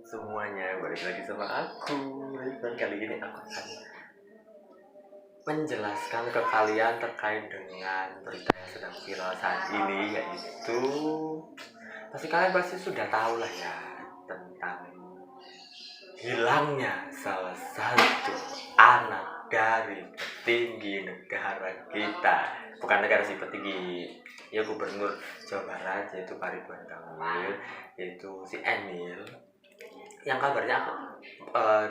Semuanya, balik lagi sama aku. Dan kali ini aku akan menjelaskan ke kalian terkait dengan berita yang sedang viral saat ini, yaitu kalian pasti sudah tahu lah ya, tentang hilangnya salah satu anak dari petinggi negara kita. Bukan negara sih, petinggi ya, gubernur Jawa Barat, yaitu Pak Ridwan Kamil, yaitu si Emil, yang kabarnya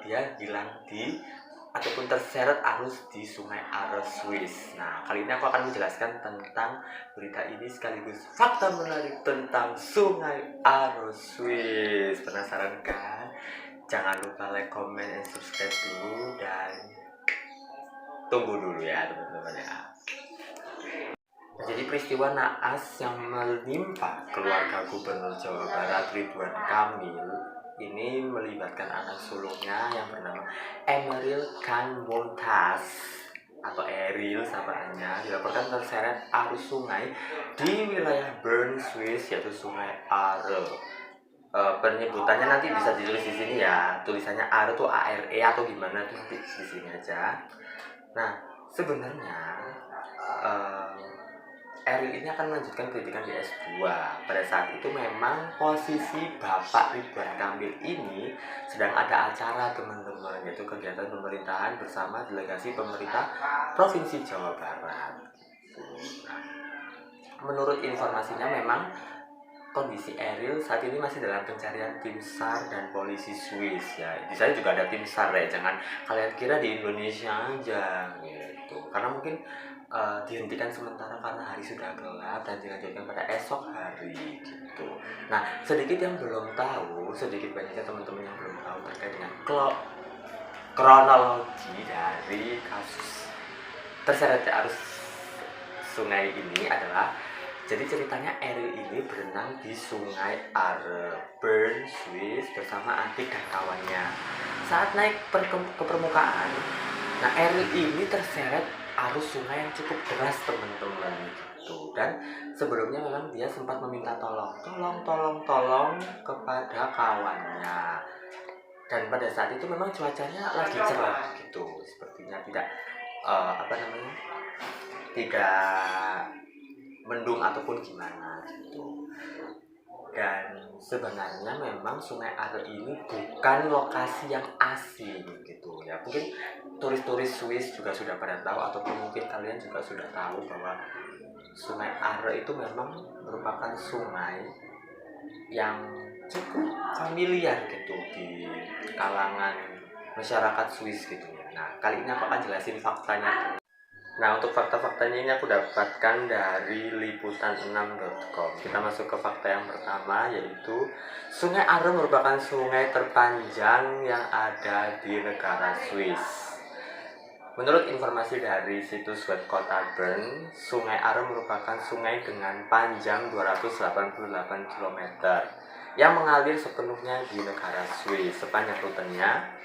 dia hilang ataupun terseret arus di Sungai Are, Swiss. Nah, kali ini aku akan menjelaskan tentang berita ini sekaligus fakta menarik tentang Sungai Are, Swiss. Penasaran kan? Jangan lupa like, comment, dan subscribe dulu, dan tunggu dulu ya teman-teman ya. Jadi peristiwa naas yang menimpa keluarga Gubernur Jawa Barat Ridwan Kamil ini melibatkan anak sulungnya yang bernama Emeril Khan Mumtaz atau Eril sapaannya, dilaporkan terseret arus sungai di wilayah Bern, Swiss, yaitu Sungai Are. Penyebutannya nanti bisa ditulis di sini ya, tulisannya Are tuh ARE atau gimana tuh nanti di sini aja. Nah, sebenarnya Eril ini akan melanjutkan pendidikan di S2. Pada saat itu memang posisi Bapak Ridwan Kamil ini sedang ada acara teman-teman, yaitu kegiatan pemerintahan bersama delegasi pemerintah Provinsi Jawa Barat. Menurut informasinya memang kondisi Eril saat ini masih dalam pencarian tim SAR dan polisi Swiss ya. Di sana juga ada tim SAR ya, jangan kalian kira di Indonesia aja gitu. Karena mungkin dihentikan sementara karena hari sudah gelap dan dilanjutkan pada esok hari gitu. Nah, sedikit yang belum tahu, sedikit banyaknya teman-teman yang belum tahu terkait dengan kronologi dari kasus terseretnya arus sungai ini adalah, jadi ceritanya Eril ini berenang di Sungai Are, Bern, Swiss bersama adik dan kawannya. Saat naik ke permukaan, nah Eril ini terseret arus sungai yang cukup deras teman-teman gitu. Dan sebelumnya memang dia sempat meminta tolong kepada kawannya. Dan pada saat itu memang cuacanya lagi cerah gitu, sepertinya tidak tidak mendung ataupun gimana gitu. Dan sebenarnya memang Sungai Are ini bukan lokasi yang asing gitu ya. Mungkin turis-turis Swiss juga sudah pada tahu, ataupun mungkin kalian juga sudah tahu bahwa Sungai Are itu memang merupakan sungai yang cukup familiar gitu di kalangan masyarakat Swiss gitu ya. Nah, kali ini aku akan jelasin faktanya. Nah, untuk fakta-faktanya ini aku dapatkan dari liputan6.com. Kita masuk ke fakta yang pertama, yaitu Sungai Are merupakan sungai terpanjang yang ada di negara Swiss. Menurut informasi dari situs web kota Bern, Sungai Are merupakan sungai dengan panjang 288 km yang mengalir sepenuhnya di negara Swiss. Sepanjang rutenya,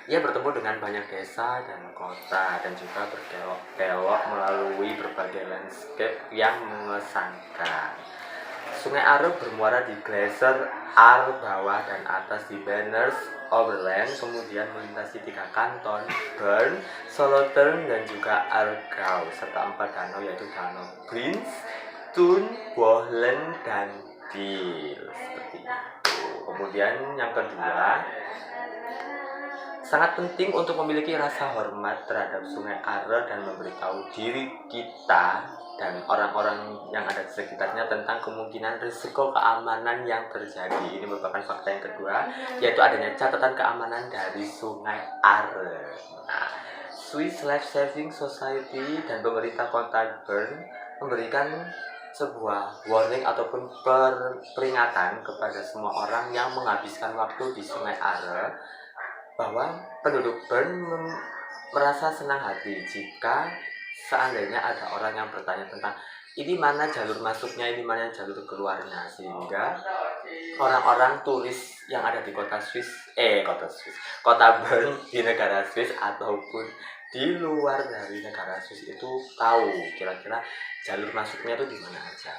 ia bertemu dengan banyak desa dan kota dan juga berkelok-kelok melalui berbagai landscape yang mengesankan. Sungai Are bermuara di Glacier Are bawah dan atas di Benners Oberland, kemudian melintasi 3 kanton, Bern, Solothurn, dan juga Aargau, serta 4 danau, yaitu Danau Prinz, Thun, Bohlen, dan Dill. Seperti itu. Kemudian yang kedua, sangat penting untuk memiliki rasa hormat terhadap Sungai Are dan memberitahu diri kita dan orang-orang yang ada di sekitarnya tentang kemungkinan risiko keamanan yang terjadi. Ini merupakan fakta yang kedua, yaitu adanya catatan keamanan dari Sungai Are. Nah, Swiss Life Saving Society dan pemerintah kota Bern memberikan sebuah warning ataupun peringatan kepada semua orang yang menghabiskan waktu di Sungai Are, bahwa penduduk Bern merasa senang hati jika seandainya ada orang yang bertanya tentang ini mana jalur masuknya, ini mana jalur keluarnya, sehingga orang-orang turis yang ada di kota Bern di negara Swiss ataupun di luar dari negara Swiss itu tahu kira-kira jalur masuknya itu di mana aja.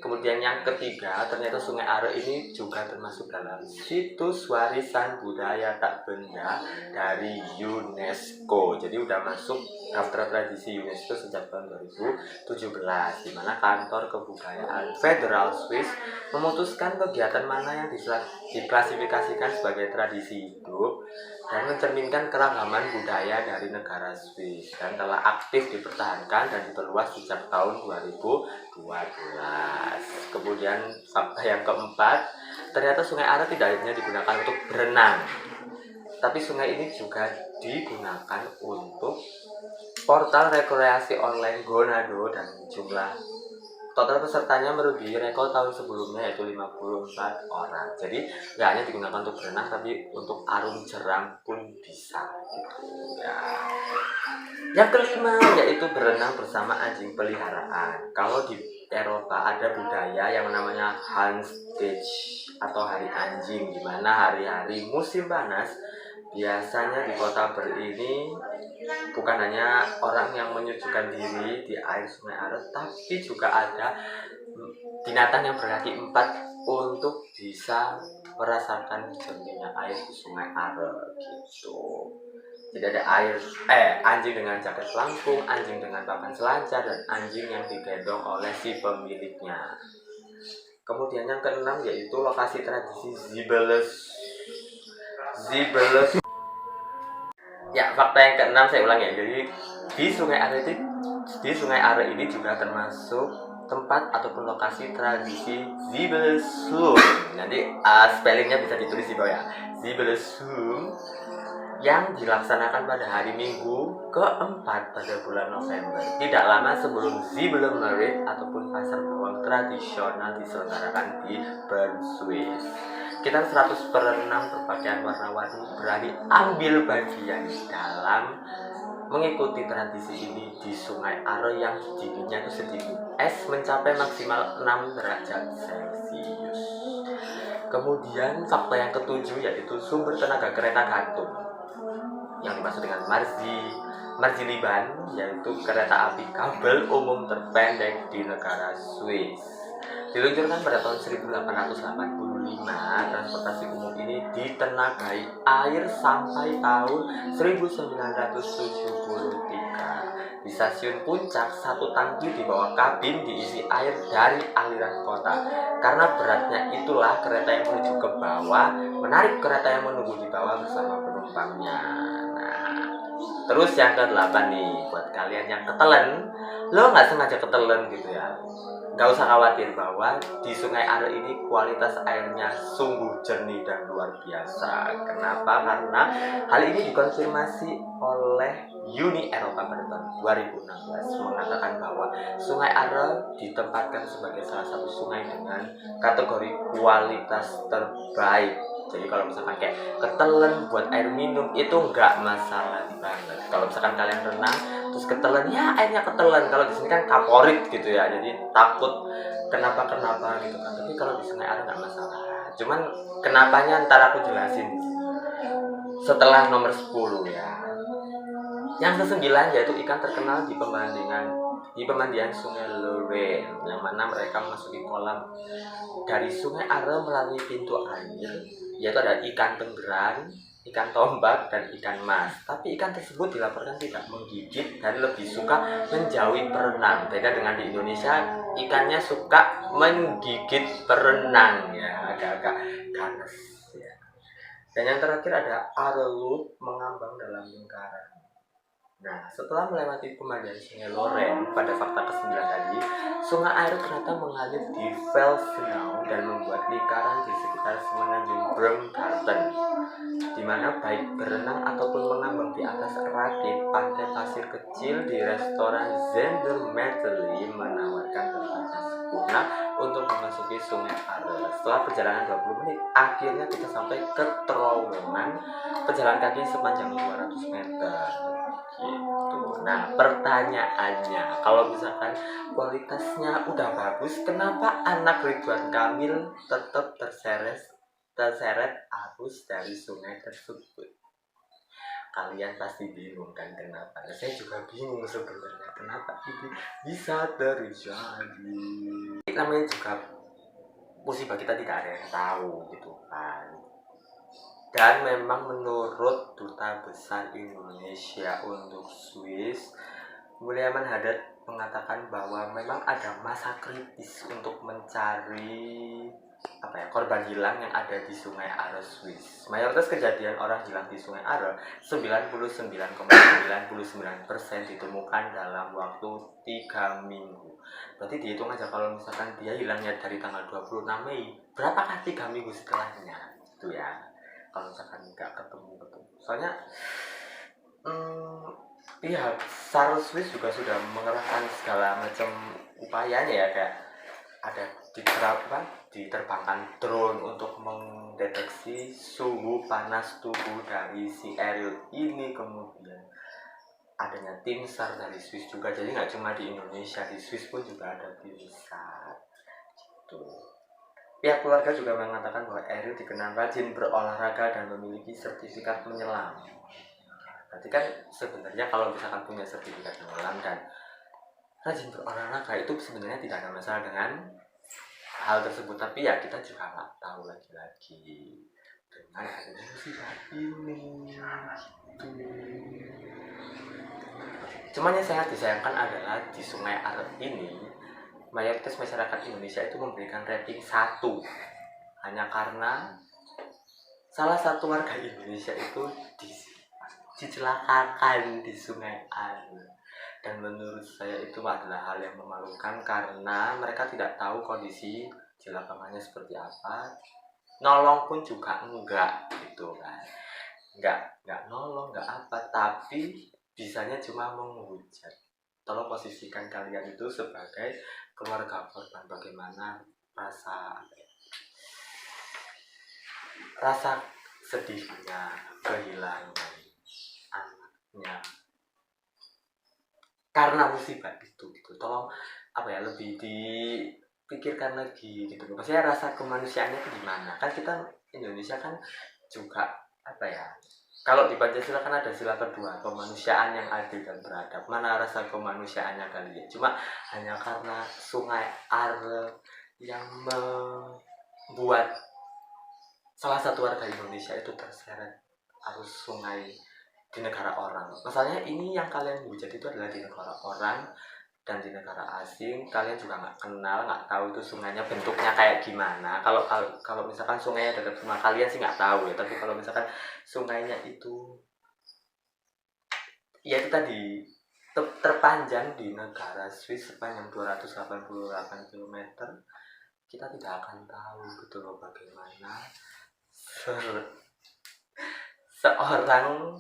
Kemudian yang ketiga, ternyata Sungai Are ini juga termasuk dalam situs warisan budaya tak benda dari UNESCO. Jadi udah masuk daftar tradisi UNESCO sejak tahun 2017, di mana kantor kebudayaan Federal Swiss memutuskan kegiatan mana yang diklasifikasikan sebagai tradisi hidup dan mencerminkan keragaman budaya dari negara Swiss, dan telah aktif dipertahankan dan diperluas sejak tahun 2012. Kemudian fakta yang keempat, ternyata Sungai Are tidak hanya digunakan untuk berenang, tapi sungai ini juga digunakan untuk portal rekreasi online Gonado, dan jumlah total pesertanya melebihi rekor tahun sebelumnya, yaitu 54 orang. Jadi nggak hanya digunakan untuk berenang, tapi untuk arung jeram pun bisa gitu ya. Yang kelima yaitu berenang bersama anjing peliharaan. Kalau di Eropa ada budaya yang namanya Hanstag atau hari anjing, di mana hari-hari musim panas biasanya di kota Bern ini bukan hanya orang yang menyucikan diri di air Sungai Are, tapi juga ada binatang yang berkaki empat untuk bisa merasakan jernihnya air di Sungai Are gitu. Jadi ada anjing dengan jaket pelampung, anjing dengan papan selancar, dan anjing yang digendong oleh si pemiliknya. Kemudian yang keenam yaitu lokasi tradisi Zibelus. Ya, fakta yang keenam saya ulang ya. Jadi di Sungai Are ini juga termasuk tempat ataupun lokasi tradisi Zibelsum. Nanti spellingnya bisa ditulis di bawah ya. Zibelsum yang dilaksanakan pada hari Minggu keempat pada bulan November, tidak lama sebelum Zibelmerit ataupun pasar bawang tradisional diselenggarakan di Bern, Swiss. Sekitar 100 perenang berpakaian warna-warni berani ambil bagian dalam mengikuti tradisi ini di Sungai Are yang dinginnya itu sedikit. Es mencapai maksimal 6 derajat Celcius. Kemudian fakta yang ketujuh yaitu sumber tenaga kereta gantung yang dimaksud dengan Marziliban, yaitu kereta api kabel umum terpendek di negara Swiss. Diluncurkan pada tahun 1885, transportasi umum ini ditenagai air sampai tahun 1973. Di stasiun Puncak, satu tangki di bawah kabin diisi air dari aliran kota. Karena beratnya itulah kereta yang menuju ke bawah menarik kereta yang menunggu di bawah bersama penumpangnya. Nah, terus yang ke-8 nih, buat kalian yang ketelen, lo nggak sengaja ketelen gitu ya, nggak usah khawatir bahwa di Sungai Are ini kualitas airnya sungguh jernih dan luar biasa. Kenapa? Karena hal ini dikonfirmasi oleh Uni Eropa pada tahun 2016, mengatakan bahwa Sungai Are ditempatkan sebagai salah satu sungai dengan kategori kualitas terbaik. Jadi kalau misalkan kayak ketelen buat air minum itu nggak masalah banget. Kalau misalkan kalian renang terus ketelen, ya airnya ketelen. Kalau di sini kan kaporit gitu ya, jadi takut kenapa gitu kan. Tapi kalau di Sungai Are nggak masalah. Cuman kenapanya ntar aku jelasin setelah nomor 10 ya. Yang ke-9 yaitu ikan terkenal di pemandian Sungai Lorraine, yang mana mereka memasuki kolam dari Sungai Are melalui pintu air, yaitu ada ikan tenggeran, ikan tombak, dan ikan mas. Tapi ikan tersebut dilaporkan tidak menggigit dan lebih suka menjauhi perenang. Beda dengan di Indonesia, ikannya suka menggigit perenang ya, agak-agak ganas ya. Dan yang terakhir ada Arelut, mengambang dalam lingkaran. Nah, setelah melewati pemandian Sungai Lorraine pada fakta ke-9 tadi, Sungai Are ternyata mengalir di Felsenau dan membuat lingkaran di sekitar semenanjung Bremgarten, di mana baik berenang ataupun mengambang di atas rakit pantai pasir kecil di restoran Zendermeteli menawarkan tempat yang sempurna untuk memasuki Sungai Are. Setelah perjalanan 20 menit, akhirnya kita sampai ke terowongan pejalan kaki sepanjang 200 meter. Gitu. Nah, pertanyaannya, kalau misalkan kualitasnya udah bagus, kenapa anak Ridwan Kamil tetap terseret arus dari sungai tersebut? Kalian pasti bingung kan kenapa? Saya juga bingung sebenarnya kenapa ini bisa terjadi. namanya juga musibah, kita tidak ada yang tahu gitu kan. Dan memang menurut Duta Besar Indonesia untuk Swiss, Mulyaman Hadad mengatakan bahwa memang ada masa kritis untuk mencari korban hilang yang ada di Sungai Are, Swiss. Mayoritas kejadian orang hilang di Sungai Are, 99,99% ditemukan dalam waktu 3 minggu. Berarti dihitung aja kalau misalkan dia hilangnya dari tanggal 26 Mei, berapakah 3 minggu setelahnya? Itu ya. Kalau misalkan nggak ketemu. Soalnya pihak SAR Swiss juga sudah mengerahkan segala macam upayanya ya, kayak ada diterbangkan drone untuk mendeteksi suhu panas tubuh dari si Ariel ini, kemudian adanya tim SAR dari Swiss juga. Jadi nggak cuma di Indonesia, di Swiss pun juga ada tim SAR gitu. Pihak keluarga juga mengatakan bahwa Ariel dikenal rajin berolahraga dan memiliki sertifikat menyelam. Berarti kan sebenarnya kalau misalkan punya sertifikat menyelam dan rajin berolahraga itu sebenarnya tidak ada masalah dengan hal tersebut. Tapi ya kita juga nggak tahu lagi-lagi dengan adanya musibah ini. Cuman yang sangat disayangkan adalah di Sungai Are ini mayoritas masyarakat Indonesia itu memberikan rating 1 hanya karena salah satu warga Indonesia itu dicelakakan di Sungai Are. Dan menurut saya itu adalah hal yang memalukan karena mereka tidak tahu kondisi di lapangannya seperti apa. Nolong pun juga enggak gitu kan. Enggak nolong, enggak apa, tapi bisanya cuma menghujat. Tolong posisikan kalian itu sebagai keluarga korban, bagaimana rasa sedihnya kehilangan anaknya karena musibah itu gitu. Tolong lebih dipikirkan lagi gitu. Maksudnya rasa kemanusiaannya itu gimana? Kan kita Indonesia kan juga kalau di Pancasila kan ada sila kedua, kemanusiaan yang adil dan beradab. Mana rasa kemanusiaannya kalian? Cuma hanya karena Sungai Are yang membuat salah satu warga Indonesia itu terseret arus sungai di negara orang. Masalahnya ini yang kalian hujat itu adalah di negara orang dan di negara asing. Kalian juga nggak kenal, nggak tahu itu sungainya bentuknya kayak gimana. Kalau misalkan sungainya dekat rumah kalian sih nggak tahu ya. Tapi kalau misalkan sungainya itu ya itu tadi terpanjang di negara Swiss sepanjang 288 km, kita tidak akan tahu gitu loh bagaimana seorang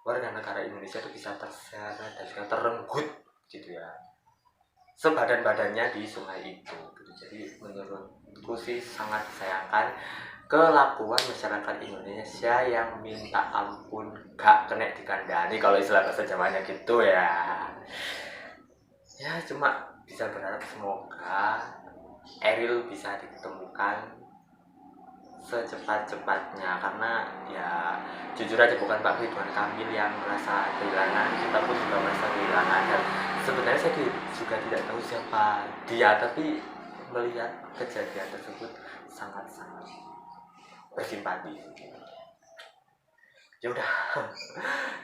warga negara Indonesia itu bisa terseret dan juga terenggut gitu ya, sebadan-badannya di sungai itu gitu. Jadi menurutku sih sangat disayangkan kelakuan masyarakat Indonesia yang minta ampun gak kena dikandani, kalau istilah bahasa Jawanya gitu ya. Ya cuma bisa berharap semoga Ariel bisa ditemukan secepat-cepatnya, karena ya jujur aja bukan Pak Ridwan Kamil yang merasa kehilangan, kita pun juga merasa kehilangan. Dan sebenarnya saya juga tidak tahu siapa dia, tapi melihat kejadian tersebut sangat-sangat bersimpati. Ya udah,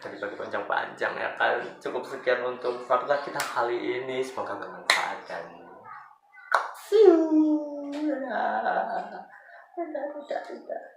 daripada panjang-panjang ya kan, cukup sekian untuk fakta kita kali ini, semoga bermanfaat dan see you. Tidak.